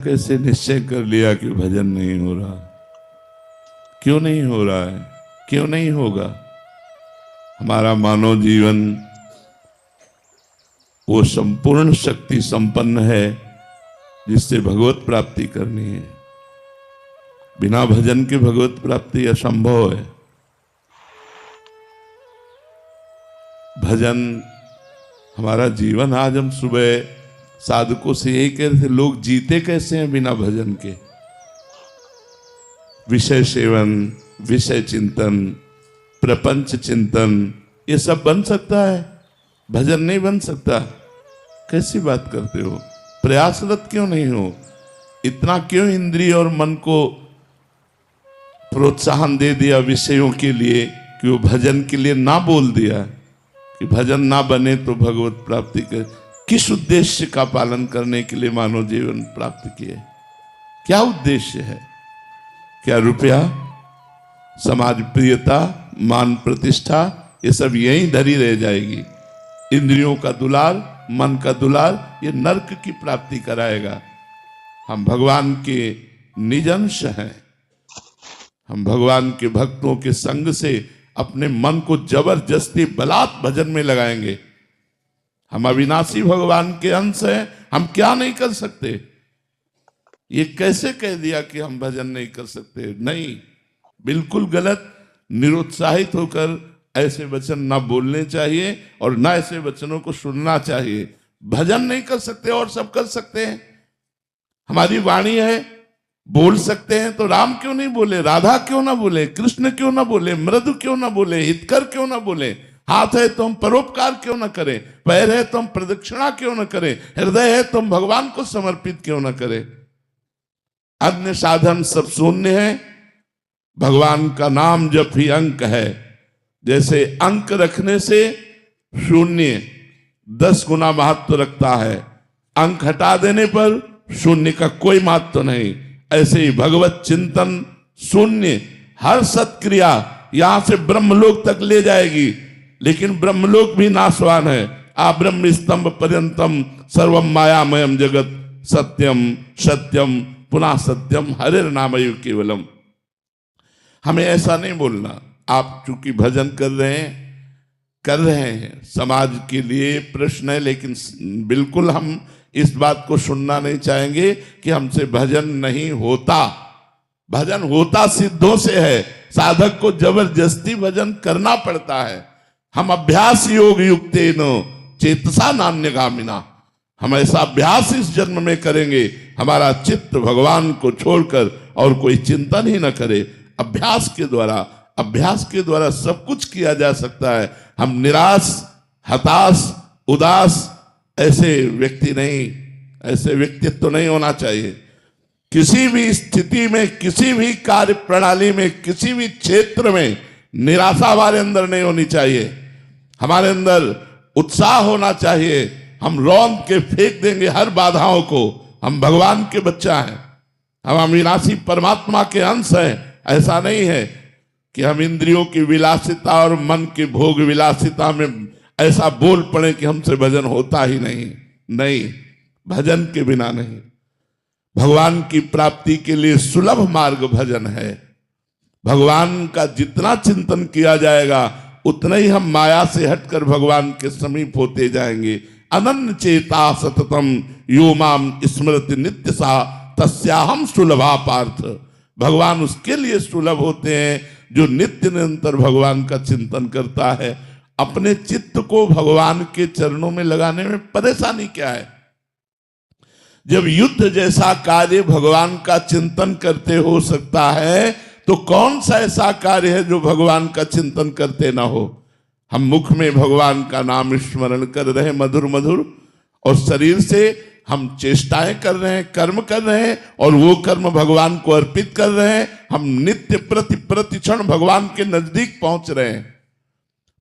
कैसे निश्चय कर लिया कि भजन नहीं हो रहा? क्यों नहीं हो रहा है? क्यों नहीं होगा? हमारा मानव जीवन वो संपूर्ण शक्ति संपन्न है जिससे भगवत प्राप्ति करनी है। बिना भजन के भगवत प्राप्ति असंभव है। भजन हमारा जीवन। आज हम सुबह साधकों से यही कह रहे थे, लोग जीते कैसे हैं बिना भजन के? विषय सेवन, विषय चिंतन, प्रपंच चिंतन, ये सब बन सकता है, भजन नहीं बन सकता। कैसी बात करते हो? प्रयासरत क्यों नहीं हो? इतना क्यों इंद्रिय और मन को प्रोत्साहन दे दिया विषयों के लिए कि वो भजन के लिए ना बोल दिया कि भजन ना बने तो भगवत प्राप्ति कर? किस उद्देश्य का पालन करने के लिए मानव जीवन प्राप्त किए? क्या उद्देश्य है? क्या रुपया, समाज प्रियता, मान प्रतिष्ठा, ये सब यहीं धरी रह जाएगी। इंद्रियों का दुलार, मन का दुलार, ये नरक की प्राप्ति कराएगा। हम भगवान के निज अंश हैं। हम भगवान के भक्तों के संग से अपने मन को जबरदस्ती बलात् भजन में लगाएंगे। हम अविनाशी भगवान के अंश हैं, हम क्या नहीं कर सकते? ये कैसे कह दिया कि हम भजन नहीं कर सकते? नहीं, बिल्कुल गलत। निरुत्साहित होकर ऐसे वचन ना बोलने चाहिए और ना ऐसे वचनों को सुनना चाहिए। भजन नहीं कर सकते और सब कर सकते हैं। हमारी वाणी है, बोल सकते हैं, तो राम क्यों नहीं बोले? राधा क्यों ना बोले? कृष्ण क्यों ना बोले? मृदु क्यों ना बोले? हितकर क्यों ना बोले? हाथ है तो हम परोपकार क्यों ना करें? पैर है तो हम प्रदक्षिणा क्यों ना करें? हृदय है तो हम भगवान को समर्पित क्यों ना करें? अन्य साधन सब शून्य है। भगवान का नाम जप ही अंक है। जैसे अंक रखने से शून्य 10 गुना महत्व रखता है, अंक हटा देने पर शून्य का कोई महत्व नहीं। ऐसे ही भगवत चिंतन शून्य, हर सत्क्रिया यहां से ब्रह्मलोक तक ले जाएगी, लेकिन ब्रह्मलोक भी नाशवान है। आ ब्रह्म स्तंभ पर्यंतम सर्वम मायामयम जगत सत्यम सत्यम पुनः सत्यम हरिर नामयु केवलम। हमें ऐसा नहीं बोलना। आप चूंकि भजन कर रहे हैं, समाज के लिए प्रश्न है, लेकिन बिल्कुल हम इस बात को सुनना नहीं चाहेंगे कि हमसे भजन नहीं होता। भजन होता सिद्धों से है। साधक को जबरदस्ती भजन करना पड़ता है। हम अभ्यास योग युक्तेन चेतसा नान्यगामिना, हम ऐसा अभ्यास इस जन्म में करेंगे, हमारा चित्त भगवान को छोड़कर और कोई चिंतन ही न करे। अभ्यास के द्वारा सब कुछ किया जा सकता है। हम निराश, हताश, उदास ऐसे व्यक्तित्व नहीं होना चाहिए। किसी भी स्थिति में, किसी भी कार्य प्रणाली में, किसी भी क्षेत्र में निराशा हमारे अंदर नहीं होनी चाहिए। हमारे अंदर उत्साह होना चाहिए। हम रौंद के फेंक देंगे हर बाधाओं को। हम भगवान के बच्चा हैं, हम अविनाशी परमात्मा के अंश हैं। ऐसा नहीं है कि हम इंद्रियों की विलासिता और मन की भोग विलासिता में ऐसा बोल पड़े कि हमसे भजन होता ही नहीं, भजन के बिना नहीं। भगवान की प्राप्ति के लिए सुलभ मार्ग भजन है। भगवान का जितना चिंतन किया जाएगा उतना ही हम माया से हटकर भगवान के समीप होते जाएंगे। अनन्य चेता सततम यो माम स्मृति नित्य सा तस्याहम सुलभा पार्थ। भगवान उसके लिए सुलभ होते हैं जो नित्य निरंतर भगवान का चिंतन करता है। अपने चित्त को भगवान के चरणों में लगाने में परेशानी क्या है? जब युद्ध जैसा कार्य भगवान का चिंतन करते हो सकता है, तो कौन सा ऐसा कार्य है जो भगवान का चिंतन करते ना हो? हम मुख में भगवान का नाम स्मरण कर रहे हैं मधुर मधुर, और शरीर से हम चेष्टाएं कर रहे हैं, कर्म कर रहे हैं, और वो कर्म भगवान को अर्पित कर रहे हैं। हम नित्य प्रतिक्षण भगवान के नजदीक पहुंच रहे हैं।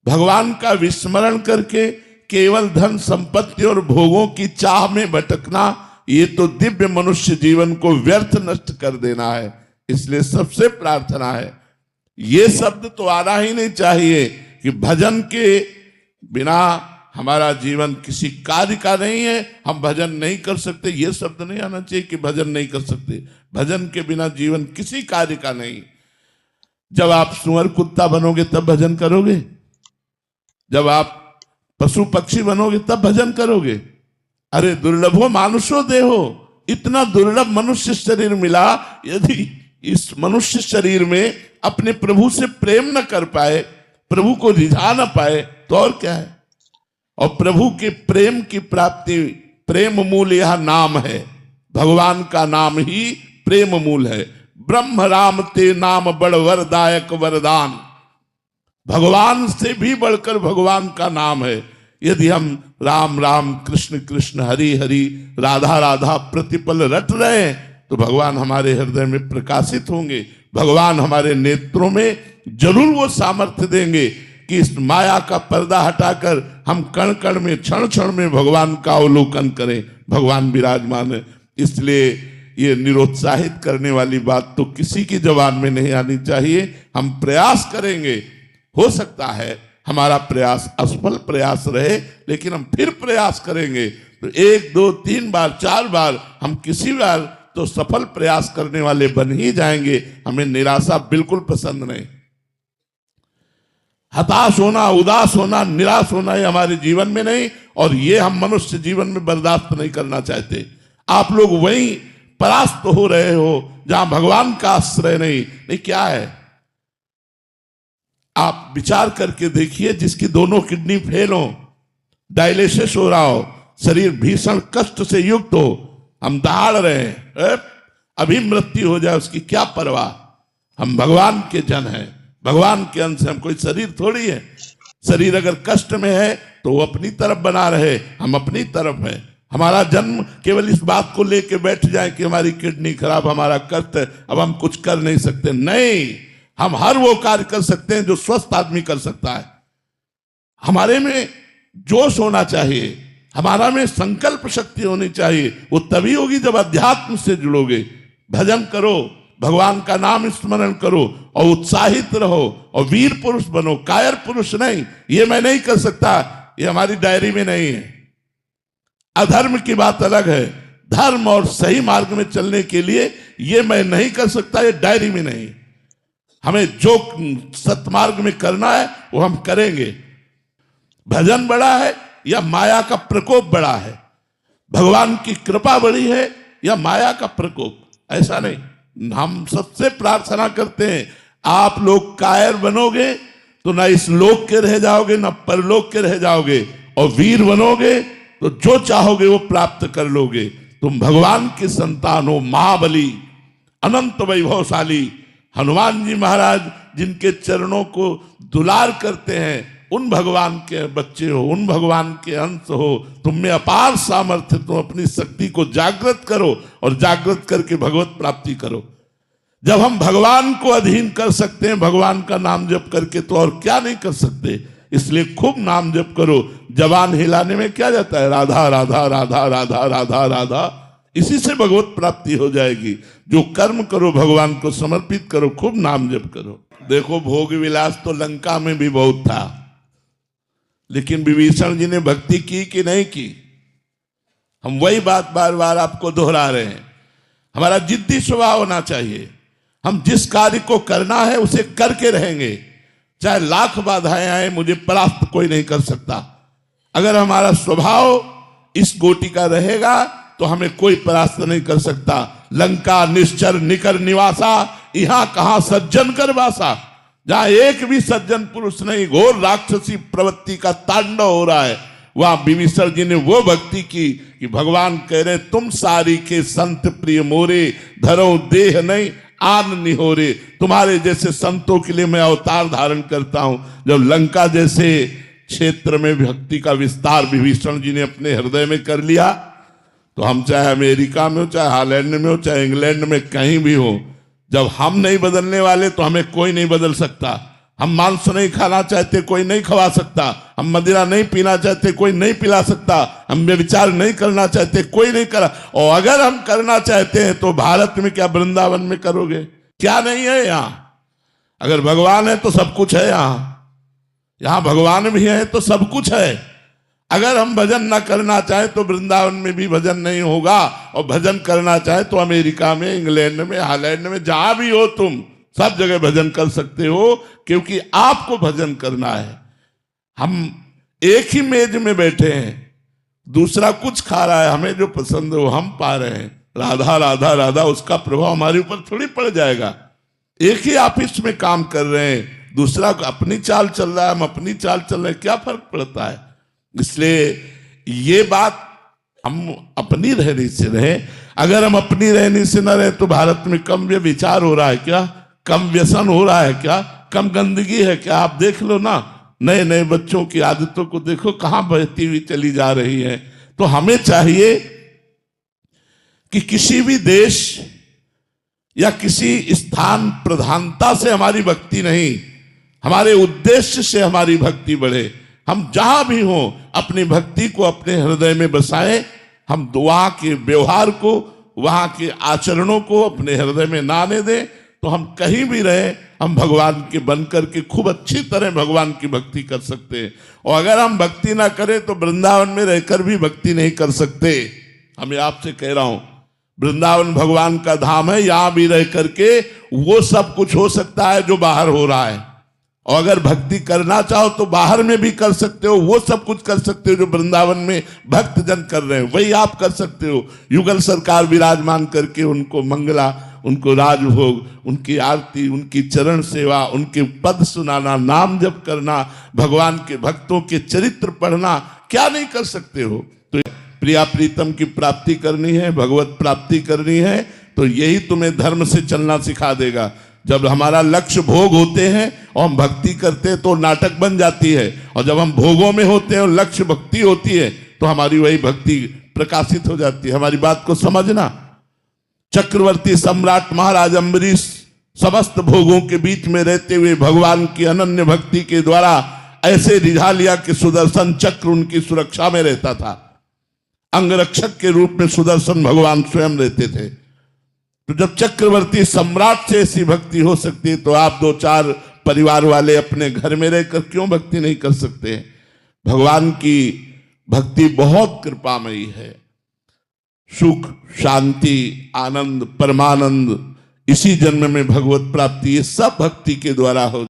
भगवान का विस्मरण करके केवल धन संपत्ति और भोगों की चाह में भटकना, ये तो दिव्य मनुष्य जीवन को व्यर्थ नष्ट कर देना है। इसलिए सबसे प्रार्थना है, ये शब्द तो आना ही नहीं चाहिए कि भजन के बिना हमारा जीवन किसी कार्य का नहीं है, हम भजन नहीं कर सकते, ये शब्द नहीं आना चाहिए कि भजन नहीं कर सकते। भजन के बिना जीवन किसी कार्य का नहीं। जब आप सुअर कुत्ता बनोगे तब भजन करोगे, जब आप पशु पक्षी बनोगे तब भजन करोगे। अरे दुर्लभो मानुषो देहो, इतना दुर्लभ मनुष्य शरीर मिला, यदि इस मनुष्य शरीर में अपने प्रभु से प्रेम न कर पाए, प्रभु को रिझा न पाए, तो और क्या है। और प्रभु के प्रेम की प्राप्ति, प्रेम मूल यह नाम है, भगवान का नाम ही प्रेम मूल है। ब्रह्म राम ते नाम बड़ वरदायक वरदान, भगवान से भी बढ़कर भगवान का नाम है। यदि हम राम राम कृष्ण कृष्ण हरि हरि राधा राधा प्रतिपल रट रहे हैं तो भगवान हमारे हृदय में प्रकाशित होंगे, भगवान हमारे नेत्रों में जरूर वो सामर्थ्य देंगे कि इस माया का पर्दा हटाकर हम कण कण में क्षण क्षण में भगवान का अवलोकन करें। भगवान विराजमान है। इसलिए ये निरुत्साहित करने वाली बात तो किसी की जबान में नहीं आनी चाहिए। हम प्रयास करेंगे, हो सकता है हमारा प्रयास असफल प्रयास रहे, लेकिन हम फिर प्रयास करेंगे तो 1 2 3 बार 4 बार हम किसी बार तो सफल प्रयास करने वाले बन ही जाएंगे। हमें निराशा बिल्कुल पसंद नहीं। हताश होना, उदास होना, निराश होना ये हमारे जीवन में नहीं, और ये हम मनुष्य जीवन में बर्दाश्त नहीं करना चाहते। आप लोग वहीं परास्त हो रहे हो जहां भगवान का आश्रय नहीं। क्या है, आप विचार करके देखिए, जिसकी दोनों किडनी फेल हो, डायलिसिस हो रहा हो, शरीर भीषण कष्ट से युक्त हो, हम दहाड़ रहे हैं, अभी मृत्यु हो जाए उसकी क्या परवाह। हम भगवान के जन हैं, भगवान के अंश हम, कोई शरीर थोड़ी है। शरीर अगर कष्ट में है तो वो अपनी तरफ बना रहे, हम अपनी तरफ हैं। हमारा जन्म केवल इस बात को लेके बैठ जाए कि हमारी किडनी खराब, हमारा कष्ट है, अब हम कुछ कर नहीं सकते। नहीं, हम हर वो कार्य कर सकते हैं जो स्वस्थ आदमी कर सकता है। हमारे में जोश होना चाहिए, हमारा में संकल्प शक्ति होनी चाहिए। वो तभी होगी जब अध्यात्म से जुड़ोगे। भजन करो, भगवान का नाम स्मरण करो और उत्साहित रहो और वीर पुरुष बनो, कायर पुरुष नहीं। ये मैं नहीं कर सकता, ये हमारी डायरी में नहीं है। अधर्म की बात अलग है, धर्म और सही मार्ग में चलने के लिए ये मैं नहीं कर सकता, ये डायरी में नहीं। हमें जो सतमार्ग में करना है वो हम करेंगे। भजन बड़ा है या माया का प्रकोप बड़ा है, भगवान की कृपा बड़ी है या माया का प्रकोप, ऐसा नहीं। हम सबसे प्रार्थना करते हैं, आप लोग कायर बनोगे तो ना इस लोक के रह जाओगे ना परलोक के रह जाओगे, और वीर बनोगे तो जो चाहोगे वो प्राप्त कर लोगे। तुम भगवान की संतान हो, महाबली अनंत वैभवशाली हनुमान जी महाराज जिनके चरणों को दुलार करते हैं, उन भगवान के बच्चे हो, उन भगवान के अंश हो। तुम में अपार सामर्थ्य, तुम अपनी शक्ति को जागृत करो और जागृत करके भगवत प्राप्ति करो। जब हम भगवान को अधीन कर सकते हैं भगवान का नाम जप करके, तो और क्या नहीं कर सकते। इसलिए खूब नाम जप करो। जबान हिलाने में क्या जाता है, राधा राधा राधा राधा राधा राधा, इसी से भगवत प्राप्ति हो जाएगी। जो कर्म करो भगवान को समर्पित करो, खूब नाम जप करो। देखो भोग विलास तो लंका में भी बहुत था, लेकिन विभीषण जी ने भक्ति की कि नहीं की। हम वही बात बार बार आपको दोहरा रहे हैं। हमारा जिद्दी स्वभाव होना चाहिए। हम जिस कार्य को करना है उसे करके रहेंगे, चाहे लाख बाधाएं आए, मुझे परास्त कोई नहीं कर सकता। अगर हमारा स्वभाव इस गोटी का रहेगा तो हमें कोई परास्त नहीं कर सकता। लंका निश्चर निकर निवासा, यहां कहां सज्जन कर वासा। जहां एक भी सज्जन पुरुष नहीं, घोर राक्षसी प्रवृत्ति का तांडव हो रहा है, वहां विभीषण जी ने वो भक्ति की कि भगवान कह रहे, तुम सारी के संत प्रिय मोरे, धरो देह नहीं आन निहोरे। तुम्हारे जैसे संतों के लिए मैं अवतार धारण करता हूं। जब लंका जैसे क्षेत्र में भक्ति का विस्तार विभीषण जी ने अपने हृदय में कर लिया, तो हम चाहे अमेरिका में हो, चाहे हॉलैंड में हो, चाहे इंग्लैंड में, कहीं भी हो, जब हम नहीं बदलने वाले तो हमें कोई नहीं बदल सकता। हम मांस नहीं खाना चाहते, कोई नहीं खवा सकता। हम मदिरा नहीं पीना चाहते, कोई नहीं पिला सकता। हम व्यभिचार नहीं करना चाहते, कोई नहीं करा। और अगर हम करना चाहते हैं तो भारत में क्या वृंदावन में करोगे? क्या नहीं है यहाँ? अगर भगवान है तो सब कुछ है। यहाँ भगवान भी है तो सब कुछ है। अगर हम भजन ना करना चाहें तो वृंदावन में भी भजन नहीं होगा, और भजन करना चाहे तो अमेरिका में, इंग्लैंड में, हॉलैंड में, जहां भी हो तुम सब जगह भजन कर सकते हो, क्योंकि आपको भजन करना है। हम एक ही मेज में बैठे हैं, दूसरा कुछ खा रहा है, हमें जो पसंद है वो हम पा रहे हैं, राधा राधा राधा, उसका प्रभाव हमारे ऊपर थोड़ी पड़ जाएगा। एक ही ऑफिस में काम कर रहे हैं, दूसरा अपनी चाल चल रहा है, हम अपनी चाल चल रहे हैं, क्या फर्क पड़ता है। इसलिए ये बात हम अपनी रहनी से रहे। अगर हम अपनी रहनी से न रहे तो भारत में कम व्यभिचार हो रहा है क्या, कम व्यसन हो रहा है क्या, कम गंदगी है क्या। आप देख लो ना, नए नए बच्चों की आदतों को देखो, कहां बहती हुई चली जा रही है। तो हमें चाहिए कि किसी भी देश या किसी स्थान प्रधानता से हमारी भक्ति नहीं, हमारे उद्देश्य से हमारी भक्ति बढ़े। हम जहां भी हों अपनी भक्ति को अपने हृदय में बसाएं। हम वहां के व्यवहार को, वहां के आचरणों को अपने हृदय में ना आने दें, तो हम कहीं भी रहे हम भगवान के बनकर के खूब अच्छी तरह भगवान की भक्ति कर सकते हैं। और अगर हम भक्ति ना करें तो वृंदावन में रहकर भी भक्ति नहीं कर सकते। हमें आपसे कह रहा हूं, वृंदावन भगवान का धाम है, यहां भी रह करके वो सब कुछ हो सकता है जो बाहर हो रहा है। और अगर भक्ति करना चाहो तो बाहर में भी कर सकते हो, वो सब कुछ कर सकते हो जो वृंदावन में भक्त जन कर रहे हैं, वही आप कर सकते हो। युगल सरकार विराजमान करके उनको मंगला, उनको राजभोग, उनकी आरती, उनकी चरण सेवा, उनके पद सुनाना, नाम जप करना, भगवान के भक्तों के चरित्र पढ़ना, क्या नहीं कर सकते हो। तो प्रिया प्रीतम की प्राप्ति करनी है, भगवत प्राप्ति करनी है, तो यही तुम्हें धर्म से चलना सिखा देगा। जब हमारा लक्ष्य भोग होते हैं और हम भक्ति करते हैं तो नाटक बन जाती है, और जब हम भोगों में होते हैं और लक्ष्य भक्ति होती है तो हमारी वही भक्ति प्रकाशित हो जाती है। हमारी बात को समझना। चक्रवर्ती सम्राट महाराज अम्बरीश समस्त भोगों के बीच में रहते हुए भगवान की अनन्य भक्ति के द्वारा ऐसे रिझा लिया कि सुदर्शन चक्र उनकी सुरक्षा में रहता था। अंगरक्षक के रूप में सुदर्शन भगवान स्वयं रहते थे। तो जब चक्रवर्ती सम्राट से ऐसी भक्ति हो सकती है तो आप दो चार परिवार वाले अपने घर में रहकर क्यों भक्ति नहीं कर सकते। भगवान की भक्ति बहुत कृपामयी है। सुख, शांति, आनंद, परमानंद, इसी जन्म में भगवत प्राप्ति, ये सब भक्ति के द्वारा हो।